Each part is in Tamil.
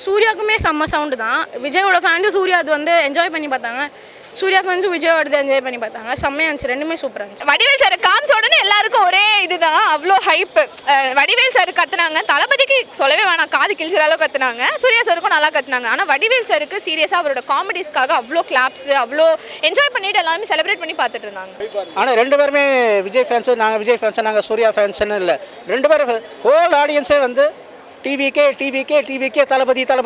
சூர்யாவுக்குமே செம்ம சவுண்டு தான். விஜயோட ஃபேன்ஸு சூர்யா அது வந்து என்ஜாய் பண்ணி பார்த்தாங்க. சூர்யா ஃபேன்ஸும் விஜயோடது என்ஜாய் பண்ணி பார்த்தாங்க. செம்மையாக இருந்துச்சு, ரெண்டுமே சூப்பராக இருந்துச்சு. வடிவேல் சார் காமிச்ச உடனே எல்லாருக்கும் ஒரே இதுதான், அவ்வளோ ஹைப்பு. வடிவேல் சார் கத்துனாங்க, தளபதிக்கு சொல்லவே வேணாம், காது கிழிச்சிற அளவு கத்துனாங்க. சூர்யா சாருக்கும் நல்லா கத்துனாங்க. ஆனால் வடிவேல் சாருக்கு சீரியஸாக அவரோட காமெடிஸ்க்காக அவ்வளோ கிளாப்ஸ், அவ்வளோ என்ஜாய் பண்ணிட்டு எல்லாருமே செலிப்ரேட் பண்ணி பார்த்துட்டு இருந்தாங்க. ஆனால் ரெண்டு பேருமே விஜய் ஃபேன்ஸு, நாங்கள் விஜய் ஃபேன்ஸு, நாங்கள் சூர்யா ஃபேன்ஸுன்னு இல்லை. ரெண்டு பேரும் ஹோல் ஆடியன்ஸே வந்து டிவிக்கே தளபதி தான்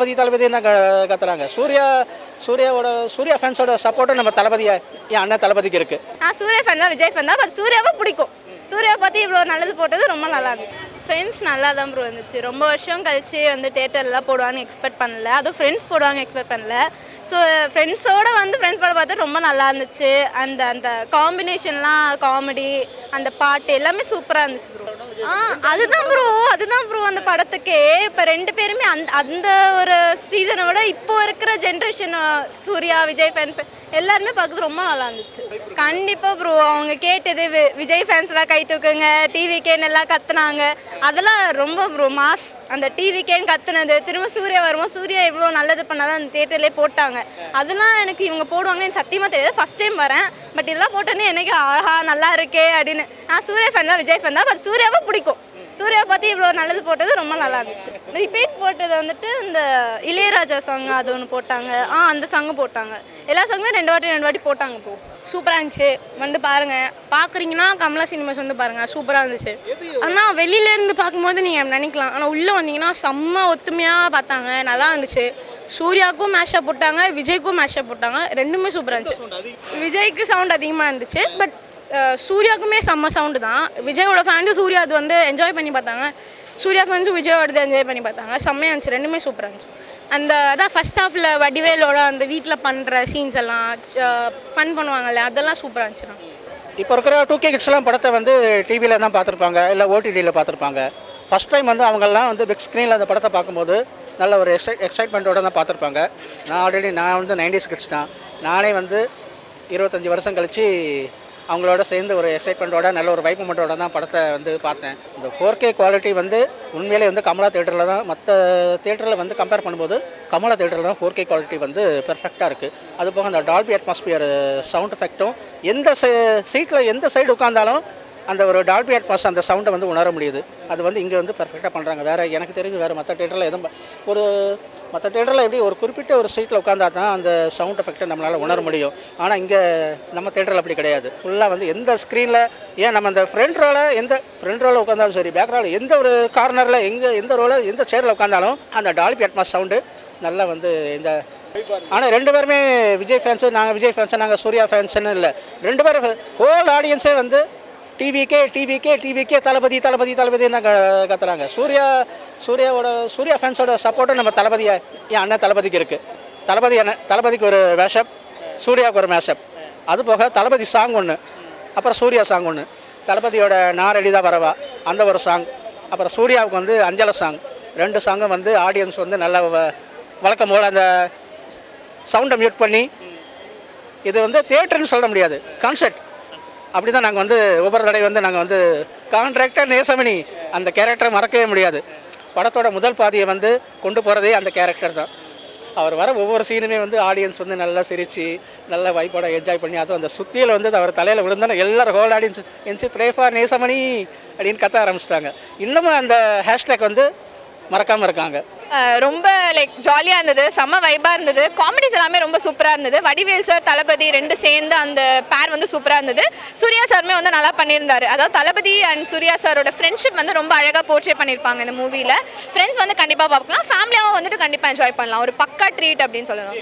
கத்துறாங்க. சூர்யா ஃபேன்ஸோட சப்போர்ட்டும் நம்ம தளபதியா என் அண்ணன் தளபதிக்கு இருக்குது. நான் சூர்யா ஃபேன் தான், விஜய் ஃபேன் தான். பட் சூர்யாவை பிடிக்கும். சூர்யாவை பார்த்து இவ்வளோ நல்லது போட்டது ரொம்ப நல்லா இருந்துச்சு. ஃப்ரெண்ட்ஸ் நல்லா தான் ப்ரோ இருந்துச்சு. ரொம்ப வருஷம் கழிச்சு வந்து தேட்டர்லாம் போடுவாங்கன்னு எக்ஸ்பெக்ட் பண்ணல. அதுவும் ஃப்ரெண்ட்ஸ் போடுவாங்க எக்ஸ்பெக்ட் பண்ணல. ஸோ ஃப்ரெண்ட்ஸோடு வந்து ஃப்ரெண்ட்ஸ் படம் பார்த்தா ரொம்ப நல்லா இருந்துச்சு. அந்த காம்பினேஷன்லாம், காமெடி, அந்த பாட்டு எல்லாமே சூப்பராக இருந்துச்சு ப்ரோ. அதுதான் ப்ரோ அந்த படத்துக்கே. இப்போ ரெண்டு பேருமே அந்த ஒரு சீசனை விட இப்போ இருக்கிற ஜென்ரேஷன் சூர்யா விஜய் ஃபேன்ஸ் எல்லாருமே பார்க்குறது ரொம்ப நல்லா இருந்துச்சு. கண்டிப்பாக ப்ரோ, அவங்க கேட்டது விஜய் ஃபேன்ஸ்லாம் கை தூக்குங்க, டிவிக்கேன்னு எல்லாம் கத்துனாங்க. அதெல்லாம் ரொம்ப ப்ரோ மாஸ். அந்த டிவிக்கேன்னு கத்துனது, திரும்ப சூர்யா வருவோம், சூர்யா எவ்வளோ நல்லது பண்ணாதான் அந்த தேட்டர்லேயே போட்டாங்க. அதெல்லாம் எனக்கு இவங்க போடுவாங்கன்னு எனக்கு சத்தியமாக தெரியாது. ஃபஸ்ட் டைம் வரேன். பட் இதெல்லாம் போட்டோன்னே எனக்கு ஆஹா நல்லா இருக்கே அப்படின்னு. நான் சூர்யா ஃபேன் தான், விஜய் ஃபேன் தான். பட் சூர்யாவை பிடிக்கும். சூர்யா பார்த்து இவ்வளோ நல்லது போட்டது ரொம்ப நல்லா இருந்துச்சு. ரிப்பீட் போட்டது வந்துட்டு இந்த இளையராஜா சாங் அது ஒன்று போட்டாங்க. அந்த சாங்கும் போட்டாங்க. எல்லா சாங்குமே ரெண்டு வாட்டி போட்டாங்க. இப்போ சூப்பராக இருந்துச்சு. வந்து பாருங்கள், பார்க்குறீங்கன்னா கமலா சினிமாஸ் வந்து பாருங்கள், சூப்பராக இருந்துச்சு. ஆனால் வெளியிலேருந்து பார்க்கும்போது நீங்கள் நினைக்கலாம், ஆனால் உள்ளே வந்தீங்கன்னா செம்ம ஒத்துமையாக பார்த்தாங்க, நல்லா இருந்துச்சு. சூர்யாவுக்கும் மேஷப் போட்டாங்க, விஜய்க்கும் மேஷப் போட்டாங்க, ரெண்டுமே சூப்பராக இருந்துச்சு. விஜய்க்கு சவுண்ட் அதிகமாக இருந்துச்சு. பட் சூர்யாவுக்குமே செம்ம சவுண்டு தான். விஜயோட ஃபேன்ஸு சூர்யா அது வந்து என்ஜாய் பண்ணி பார்த்தாங்க. சூர்யா ஃபேன்ஸும் விஜயோடது என்ஜாய் பண்ணி பார்த்தாங்க. செம்மையாக இருந்துச்சு, ரெண்டுமே சூப்பராக இருந்துச்சு. அதான் ஃபஸ்ட் ஹாஃபில் வடிவேலோட அந்த வீட்டில் பண்ணுற சீன்ஸ் எல்லாம் ஃபன் பண்ணுவாங்கல்ல, அதெல்லாம் சூப்பராக இருந்துச்சுண்ணா. இப்போ இருக்கிற 2K கிட்ஸ்லாம் படத்தை வந்து டிவியில் தான் பார்த்துருப்பாங்க, இல்லை ஓடிடியில் பார்த்துருப்பாங்க. ஃபஸ்ட் டைம் வந்து அவங்கெல்லாம் வந்து பிக் ஸ்க்ரீனில் அந்த படத்தை பார்க்கும்போது நல்ல ஒரு எக்ஸைட்மெண்ட்டோடு தான் பார்த்துருப்பாங்க. நான் வந்து 90s கிட்ஸ் தான். நானே வந்து 25 வருஷம் கழித்து அவங்களோட சேர்ந்து ஒரு எக்ஸைட்மெண்ட்டோட நல்ல ஒரு வைப் மொமெண்ட்டோட தான் படத்தை வந்து பார்த்தேன். இந்த 4K குவாலிட்டி வந்து உண்மையிலே வந்து கமலா தேட்டரில் தான், மற்ற தேட்டரில் வந்து கம்பேர் பண்ணும்போது கமலா தேட்டரில் தான் 4K குவாலிட்டி வந்து பெர்ஃபெக்டாக இருக்குது. அது போக அந்த டால்பி அட்மாஸ்பியர் சவுண்ட் எஃபெக்ட்டும் எந்த சீட்டில் எந்த சைடு உட்காந்தாலும் அந்த ஒரு டால்பி அட்மாஸ் அந்த சவுண்டை வந்து உணர முடியுது. அது வந்து இங்கே வந்து பெர்ஃபெக்டாக பண்ணுறாங்க. வேறு எனக்கு தெரிஞ்சு வேறு மற்ற தேட்டரில் எதுவும் மற்ற தேட்டரில் எப்படி ஒரு குறிப்பிட்ட ஒரு சீட்டில் உட்காந்தா தான் அந்த சவுண்ட் எஃபெக்டை நம்மளால் உணர முடியும். ஆனால் இங்கே நம்ம தேட்டரில் அப்படி கிடையாது. ஃபுல்லாக வந்து எந்த ஸ்க்ரீனில், ஏன் நம்ம அந்த ஃப்ரண்ட் ரோவில் உட்காந்தாலும் சரி, பேக் ரோவில் எந்த ஒரு கார்னரில் எந்த ரோவில் எந்த சேரில் உட்காந்தாலும் அந்த டால்பி அட்மாஸ் சவுண்டு நல்லா வந்து இந்த. ஆனால் ரெண்டு பேருமே விஜய் ஃபேன்ஸு, நாங்கள் விஜய் ஃபேன்ஸு, நாங்கள் சூர்யா ஃபேன்ஸுன்னு இல்லை. ரெண்டு பேரும் ஹோல் ஆடியன்ஸே வந்து டிவிக்கே தளபதி தான் கத்துறாங்க. சூர்யா ஃபேன்ஸோட சப்போர்ட்டும் நம்ம தளபதியா என் அண்ணன் தளபதிக்கு இருக்குது. தளபதிக்கு ஒரு மேஷப், சூர்யாவுக்கு ஒரு மேஷப். அது போக தளபதி சாங் ஒன்று, அப்புறம் சூர்யா சாங் ஒன்று. தளபதியோட நான் ரெடி தான் வரவா அந்த ஒரு சாங், அப்புறம் சூர்யாவுக்கு வந்து அஞ்சலை சாங். ரெண்டு சாங்கும் வந்து ஆடியன்ஸ் வந்து நல்லா வழக்கம் போல் அந்த சவுண்டை மியூட் பண்ணி, இது வந்து தியேட்டர்னு சொல்ல முடியாது, கான்சர்ட். அப்படி தான் நாங்கள் வந்து ஒவ்வொரு தடவை வந்து நாங்கள் வந்து கான்ட்ராக்டர் நேசமணி அந்த கேரக்டரை மறக்கவே முடியாது. படத்தோட முதல் பாதியை வந்து கொண்டு போகிறதே அந்த கேரக்டர் தான். அவர் வர ஒவ்வொரு சீனுமே வந்து ஆடியன்ஸ் வந்து நல்லா சிரித்து நல்ல வைப்போட என்ஜாய் பண்ணி, அதுவும் அந்த சுற்றியில் வந்து அவர் தலையில் விழுந்தாலும் எல்லோரும் ஹோல் ஆடியன்ஸ் என்சி ப்ரே ஃபார் நேசமணி அப்படின்னு கத்த ஆரம்பிச்சிட்டாங்க. இன்னமும் அந்த ஹேஷ்டேக் வந்து மறக்காமல் இருக்காங்க. ரொம்ப ஜாலியாக இருந்தது, செம்ம வைபாக இருந்தது. காமெடிஸ் எல்லாமே ரொம்ப சூப்பராக இருந்தது. வடிவேல் சார் தளபதி ரெண்டு சேர்ந்து அந்த பேர் வந்து சூப்பராக இருந்தது. சூர்யா சாருமே வந்து நல்லா பண்ணியிருந்தார். அதாவது தளபதி அண்ட் சூர்யா சாரோட ஃப்ரெண்ட்ஷிப் வந்து ரொம்ப அழகாக போர்ட்ரே பண்ணியிருப்பாங்க இந்த மூவியில். ஃப்ரெண்ட்ஸ் வந்து கண்டிப்பாக பார்க்கலாம், ஃபேமிலியாகவும் வந்துட்டு கண்டிப்பாக என்ஜாய் பண்ணலாம். ஒரு பக்கா ட்ரீட் அப்படின்னு சொல்லணும்.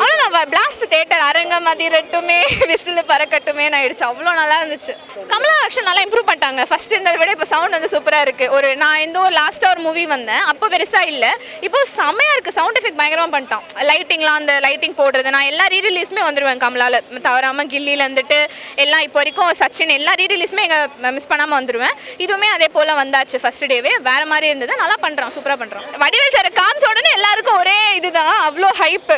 அவ்வளோதான், பிளாஸ்ட் தேட்டர் அரங்கம் அதிரட்டுமே விசில் பறக்கட்டுமே ஆயிடுச்சு. அவ்வளோ நல்லா இருந்துச்சு. கமலா ஆக்ஷன் நல்லா இம்ப்ரூவ் பண்ணிட்டாங்க. ஃபர்ஸ்ட் இருந்ததை விட இப்போ சவுண்ட் வந்து சூப்பராக இருக்குது. நான் இந்த ஒரு லாஸ்ட்டாக ஒரு மூவி வந்தேன், அப்போ பெருசாக இல்லை, இப்போ செம்மையாக இருக்குது. சவுண்ட் எஃபெக்ட் பயங்கரமாக பண்ணிட்டான். லைட்டிங்லாம் அந்த லைட்டிங் போடுறது, நான் எல்லா ரீரிலீஸுமே வந்துடுவேன் கமலாவில் தவறாமல். கில்லியில் வந்துட்டு எல்லாம் இப்போ வரைக்கும் சச்சின் எல்லா ரீரிலீஸுமே எங்கள் மிஸ் பண்ணாமல் வந்துடுவேன். இதுவுமே அதே போல் வந்தாச்சு. ஃபர்ஸ்ட் டேவே வேறு மாதிரி இருந்தது. நல்லா பண்ணுறான், சூப்பராக பண்ணுறான். வடிவேல் சார் காமிச்ச உடனே எல்லாருக்கும் ஒரே இதுதான், அவ்வளோ ஹை ஹைப்பு.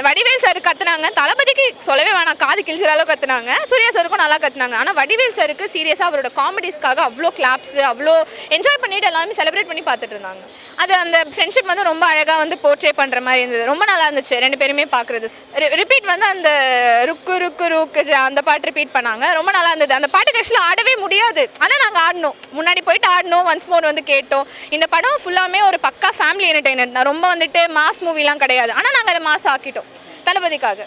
வடிவேல் சார் கத்துனாங்க, தளபதிக்கு சொல்லவே வேணாம், காது கிழிச்சிற அளவு கத்துனாங்க. சூர்யா சாருக்கும் நல்லா கத்துனாங்க. ஆனால் வடிவேல் சாருக்கு சீரியஸாக அவரோட காமெடிஸ்க்காக அவ்வளோ கிளாப்ஸ், அவ்வளோ என்ஜாய் பண்ணிட்டு எல்லாருமே செலிப்ரேட் பண்ணி பார்த்துட்டு இருந்தாங்க. அது அந்த ஃப்ரெண்ட்ஷிப் வந்து ரொம்ப அழகாக வந்து போர்ட்ரே பண்ணுற மாதிரி இருந்தது. ரொம்ப நல்லா இருந்துச்சு ரெண்டு பேருமே பார்க்குறது. ரிப்பீட் வந்து அந்த ருக்கு ருக்கு ருக்கு அந்த பாட்டு ரிப்பீட் பண்ணாங்க. ரொம்ப நல்லா இருந்தது. அந்த பாட்டுக்கு ஆக்சுவலாக ஆடவே முடியாது, ஆனால் நாங்கள் ஆடினோம். முன்னாடி போயிட்டு ஆடினோம், ஒன்ஸ் மோர் வந்து கேட்டோம். இந்த படம் ஃபுல்லாமே ஒரு பக்கா ஃபேமிலி என்டர்டைனர் தான். ரொம்ப வந்துட்டு மாஸ் மூவிலாம் கிடையாது, ஆனால் நாங்கள் அதை மாஸ் ஆக்கிட்டோம் தளபதிக்காக.